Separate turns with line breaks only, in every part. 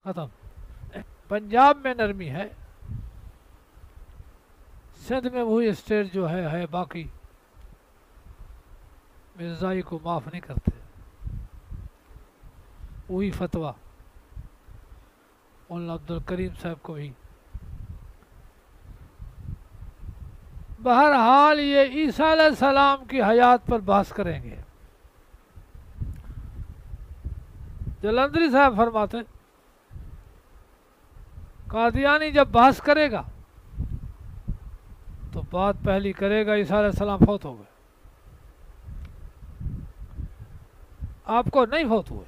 ختم. پنجاب میں نرمی ہے، سندھ میں وہی اسٹیٹ جو ہے باقی مرزائی کو معاف نہیں کرتے، وہی فتویٰ مولانا عبد الکریم صاحب کو بھی. بہرحال یہ عیسیٰ علیہ السلام کی حیات پر بحث کریں گے. جلندری صاحب فرماتے قادیانی جب بحث کرے گا تو بات پہلی کرے گا عیسیٰ علیہ السلام فوت ہو گئے. آپ کو نہیں فوت ہوئے،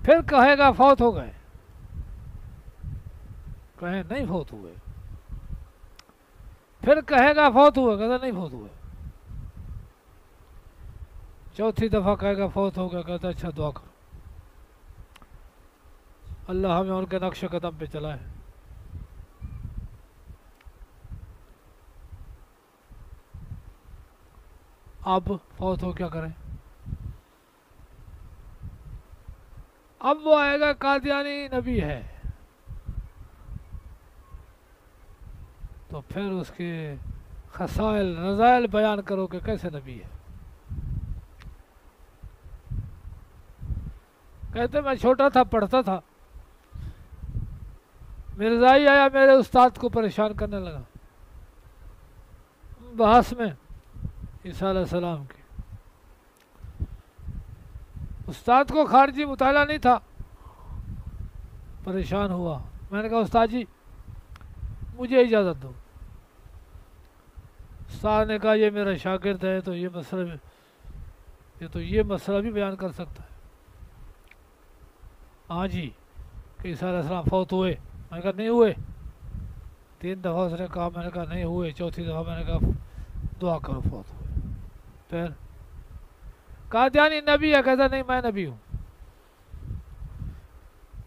پھر کہے گا فوت ہو گئے، کہیں نہیں فوت ہوئے، پھر کہے گا فوت ہوئے، کہتا نہیں فوت ہوئے، چوتھی دفعہ کہے گا فوت ہو گیا، کہتا اچھا دعا کرو اللہ ہمیں ان کے نقش قدم پہ چلائے. اب فوت ہو کیا کریں؟ اب وہ آئے گا قادیانی نبی ہے، تو پھر اس کے خصائل رذائل بیان کرو کہ کیسے نبی ہے. کہتے میں چھوٹا تھا، پڑھتا تھا، مرزائی آیا میرے استاد کو پریشان کرنے لگا بحث میں عیسیٰ علیہ السلام کی. استاد کو خارجی مطالعہ نہیں تھا، پریشان ہوا. میں نے کہا استاد جی مجھے اجازت دو. استاد نے کہا یہ میرا شاگرد ہے تو یہ مسئلہ بھی بیان کر سکتا ہے. ہاں جی کہ عیسیٰ علیہ السلام فوت ہوئے؟ میں نے کہا نہیں ہوئے. 3 دفعہ اس نے کہا، میں نے کہا نہیں ہوئے. چوتھی دفعہ میں نے کہا دعا کرو فوت ہوئے. پھر قادیانی نبی ہے، کہتا نہیں میں نبی ہوں.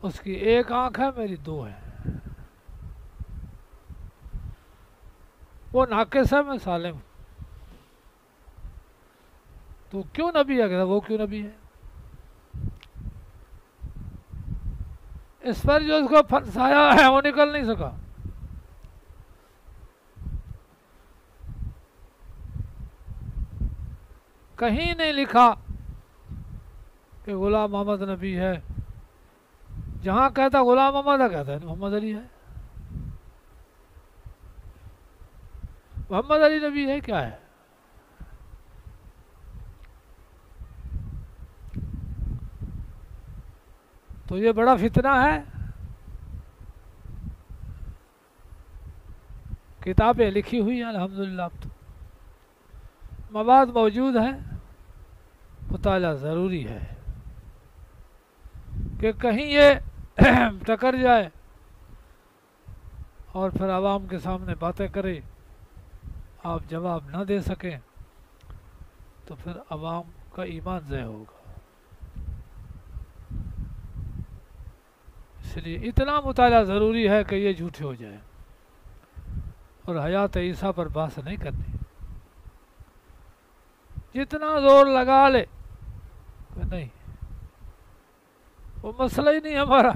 اس کی ایک آنکھ ہے، میری 2 ہے. وہ ناقص ہے، میں سالم ہوں. تو کیوں نبی ہے؟ کہتا وہ کیوں نبی ہے؟ اس پر جو اس کو پھنسایا ہے وہ نکل نہیں سکا. کہیں نہیں لکھا کہ غلام محمد نبی ہے. جہاں کہتا غلام محمد ہے، کہتا ہے محمد علی ہے. محمد علی نبی ہے کیا ہے؟ تو یہ بڑا فتنہ ہے. کتابیں لکھی ہوئی ہیں الحمدللہ، اب تو مواد موجود ہے، مطالعہ ضروری ہے کہ کہیں یہ ٹکر جائے اور پھر عوام کے سامنے باتیں کرے، آپ جواب نہ دے سکیں تو پھر عوام کا ایمان ضائع ہوگا. اس لیے اتنا مطالعہ ضروری ہے کہ یہ جھوٹے ہو جائے. اور حیات عیسیٰ پر بحث نہیں کرنی. جتنا زور لگا لے کہ نہیں وہ مسئلہ ہی نہیں ہمارا.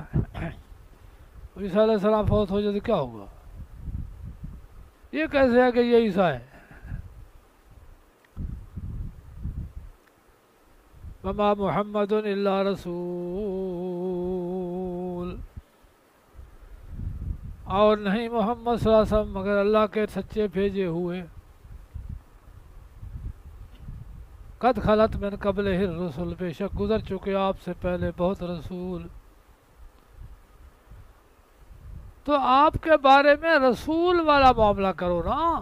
عیسیٰ علیہ السلام فوت ہو جائے تو کیا ہوگا؟ یہ کیسے ہے کہ یہ عیسیٰ ہے؟ وما محمد الا رسول، اور نہیں محمد صلی اللہ علیہ وسلم مگر اللہ کے سچے بھیجے ہوئے. قد خلت من قبلہ الرسل، بے شک گزر چکے آپ سے پہلے بہت رسول. تو آپ کے بارے میں رسول والا معاملہ کرو نا.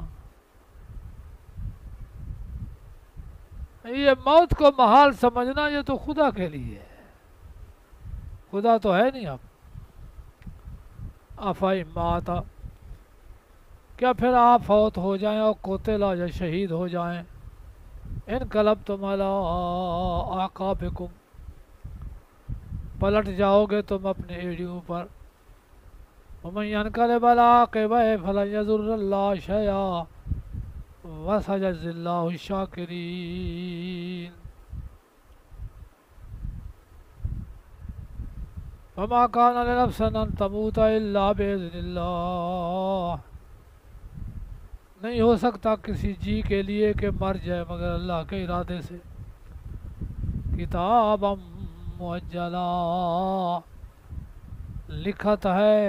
یہ موت کو محال سمجھنا یہ تو خدا کے لیے ہے، خدا تو ہے نہیں. آپ افائی ماتا، کیا پھر آپ فوت ہو جائیں اور قتل یا شہید ہو جائیں، انقلبتم علی اعقابکم، پلٹ جاؤ گے تم اپنے ایڑیوں پر. ومن ينقلب على عقبيه فلن يضر الله شيئا وسيجزي الله الشاكرين. وما كان لنفس ان تموت الا باذن اللہ، نہیں ہو سکتا کسی جی کے لیے کہ مر جائے مگر اللہ کے ارادے سے. کتابا مؤجلا، لکھت ہے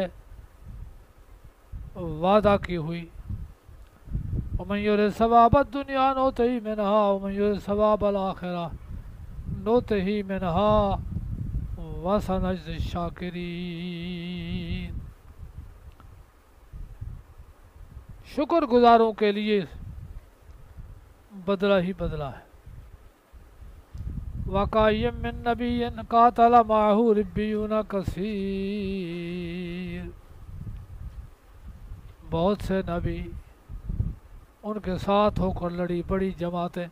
وعدہ کی ہوئی. ومن يرد ثواب الدنيا نؤته منها ومن يرد ثواب الآخرة نؤته منها وسنجزي الشاکرین. شکر گزاروں کے لیے بدلہ ہی بدلہ ہے. وَكَأَيٍّ مِّن نَّبِيٍّ قَاتَلَ مَعَهُ رِبِّيُّونَ كَثِيرٌ، بہت سے نبی ان کے ساتھ ہو کر لڑی بڑی جماعتیں.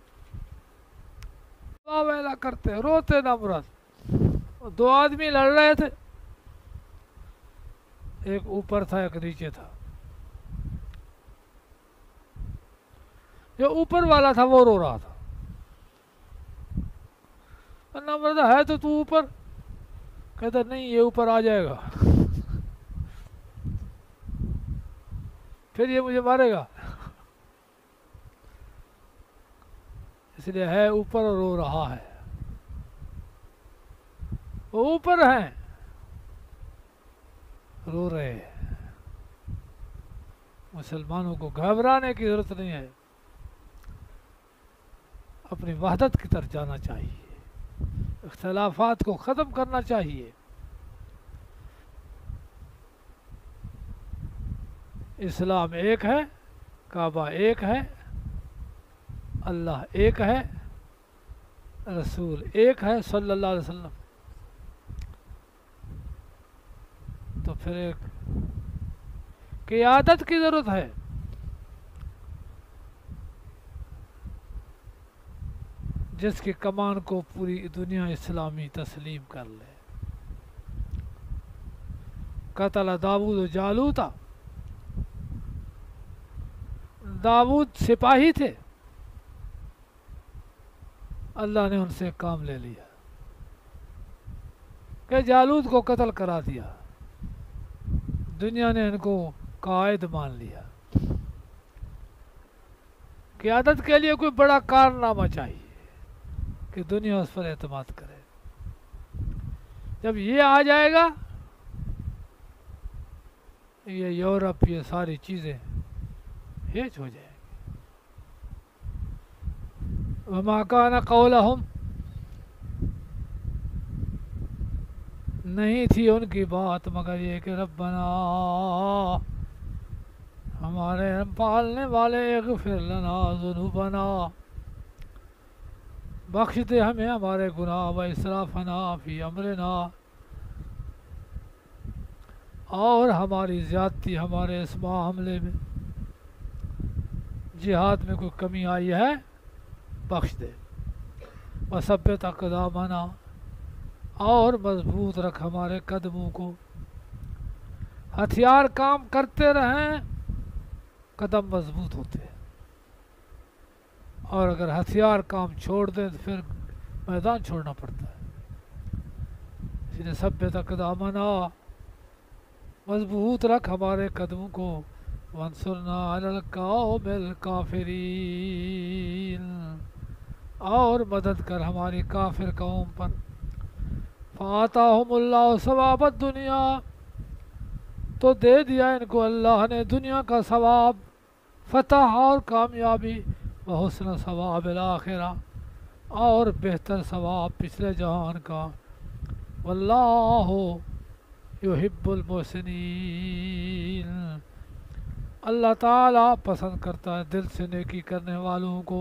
ویلا کرتے روتے نہ مراد. دو آدمی لڑ رہے تھے، ایک اوپر تھا ایک نیچے تھا. جو اوپر والا تھا وہ رو رہا تھا. نہ مراد ہے تو اوپر، کہتا نہیں یہ اوپر آ جائے گا پھر یہ مجھے مارے گا، اس لیے ہے اوپر اور رو رہا ہے. وہ اوپر ہیں رو رہے ہیں. مسلمانوں کو گھبرانے کی ضرورت نہیں ہے، اپنی وحدت کی طرف جانا چاہیے، اختلافات کو ختم کرنا چاہیے. اسلام ایک ہے، کعبہ ایک ہے، اللہ ایک ہے، رسول ایک ہے صلی اللہ علیہ وسلم. تو پھر ایک قیادت کی ضرورت ہے. جس کی کمان کو پوری دنیا اسلامی تسلیم کر لے. قتل داؤد جالوتا، داؤد سپاہی تھے، اللہ نے ان سے کام لے لیا کہ جالوت کو قتل کرا دیا. دنیا نے ان کو قائد مان لیا. قیادت کے لیے کوئی بڑا کارنامہ چاہیے کہ دنیا اس پر اعتماد کرے. جب یہ آ جائے گا، یہ یورپ یہ ساری چیزیں ہیچ ہو جائیں گی. وما کان قولہم، نہیں تھی ان کی بات مگر یہ کہ ربنا، ہمارے پالنے والے، اغفر لنا ذنوبنا، بخش دے ہمیں ہمارے گناہ، و اسرافنا فی امرنا، اور ہماری زیادتی ہمارے اس معاملے میں، جہاد میں کوئی کمی آئی ہے بخش دے. وثبت اقدامنا، اور مضبوط رکھ ہمارے قدموں کو. ہتھیار کام کرتے رہیں قدم مضبوط ہوتے ہیں، اور اگر ہتھیار کام چھوڑ دیں تو پھر میدان چھوڑنا پڑتا ہے. اس لیے ثبت اقدامنا، مضبوط رکھ ہمارے قدموں کو. وانصرنا علی القوم الکافرین، اور مدد کر ہماری کافر قوم پر. فآتاہم اللہ ثواب الدنیا، تو دے دیا ان کو اللہ نے دنیا کا ثواب، فتح اور کامیابی. وحسن ثواب الآخرہ، اور بہتر ثواب پچھلے جہان کا. واللہ یحب المحسنین، اللہ تعالیٰ پسند کرتا ہے دل سے نیکی کرنے والوں کو.